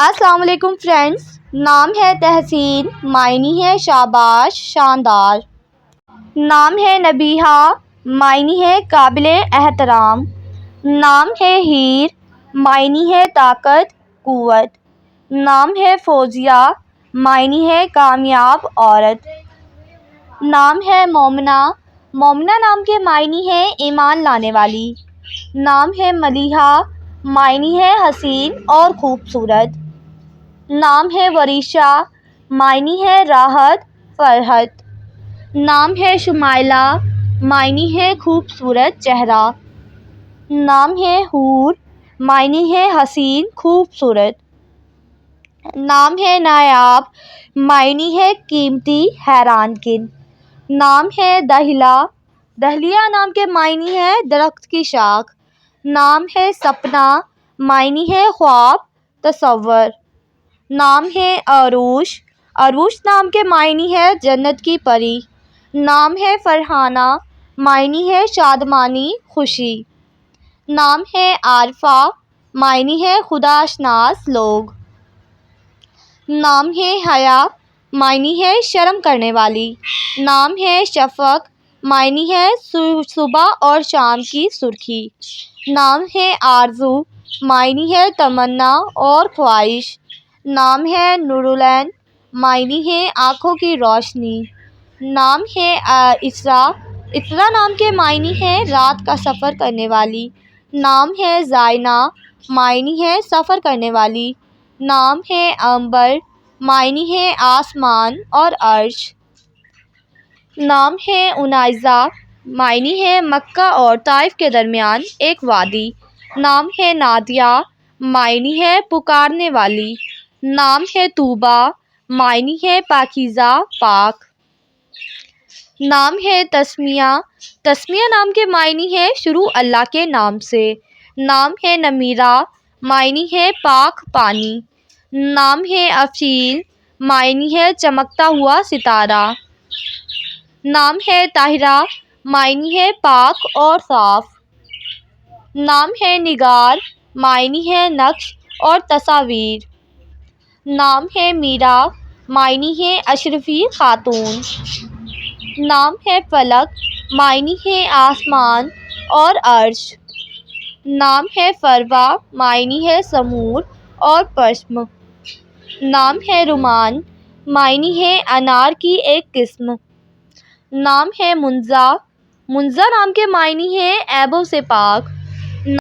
السلام علیکم فرینڈز، نام ہے تحسین، معنی ہے شاباش، شاندار۔ نام ہے نبیہہ، معنی ہے قابل احترام۔ نام ہے ہیر، معنی ہے طاقت، قوت۔ نام ہے فوزیہ، معنی ہے کامیاب عورت۔ نام ہے مومنہ، مومنہ نام کے معنی ہے ایمان لانے والی۔ نام ہے ملیحہ، معنی ہے حسین اور خوبصورت۔ نام ہے وریشہ، معنی ہے راحت، فرحت۔ نام ہے شمائلہ، معنی ہے خوبصورت چہرہ۔ نام ہے حور، معنی ہے حسین، خوبصورت۔ نام ہے نایاب، معنی ہے قیمتی، حیران کن۔ نام ہے دہلیہ، دہلیہ نام کے معنی ہے درخت کی شاخ۔ نام ہے سپنا، معنی ہے خواب، تصور۔ نام ہے عروش، عروش نام کے معنی ہے جنت کی پری۔ نام ہے فرحانہ، معنی ہے شادمانی، خوشی۔ نام ہے عارفہ، معنی ہے خدا شناس لوگ۔ نام ہے حیا، معنی ہے شرم کرنے والی۔ نام ہے شفق، معنی ہے صبح اور شام کی سرخی۔ نام ہے آرزو، معنی ہے تمنا اور خواہش۔ نام ہے نورالعین، معنی ہے آنکھوں کی روشنی۔ نام ہے اسراء، اسراء نام کے معنی ہے رات کا سفر کرنے والی۔ نام ہے زائنہ، معنی ہے سفر کرنے والی۔ نام ہے عنبر، معنی ہے آسمان اور عرش۔ نام ہے عنائزہ، معنی ہے مکہ اور طائف کے درمیان ایک وادی۔ نام ہے نادیہ، معنی ہے پکارنے والی۔ نام ہے طوبیٰ، معنی ہے پاکیزہ، پاک۔ نام ہے تسمیہ، تسمیہ نام کے معنی ہے شروع اللہ کے نام سے۔ نام ہے نمیرہ، معنی ہے پاک پانی۔ نام ہے افشین، معنی ہے چمکتا ہوا ستارہ۔ نام ہے طاہرہ، معنی ہے پاک اور صاف۔ نام ہے نگار، معنی ہے نقش اور تصاویر۔ نام ہے میرا، معنی ہے اشرفی خاتون۔ نام ہے فلک، معنی ہے آسمان اور عرش۔ نام ہے فروہ، معنی ہے سمور اور پشم۔ نام ہے رمان، معنی ہے انار کی ایک قسم۔ نام ہے منزہ، منزہ نام کے معنی ہے عیبوں سے پاک۔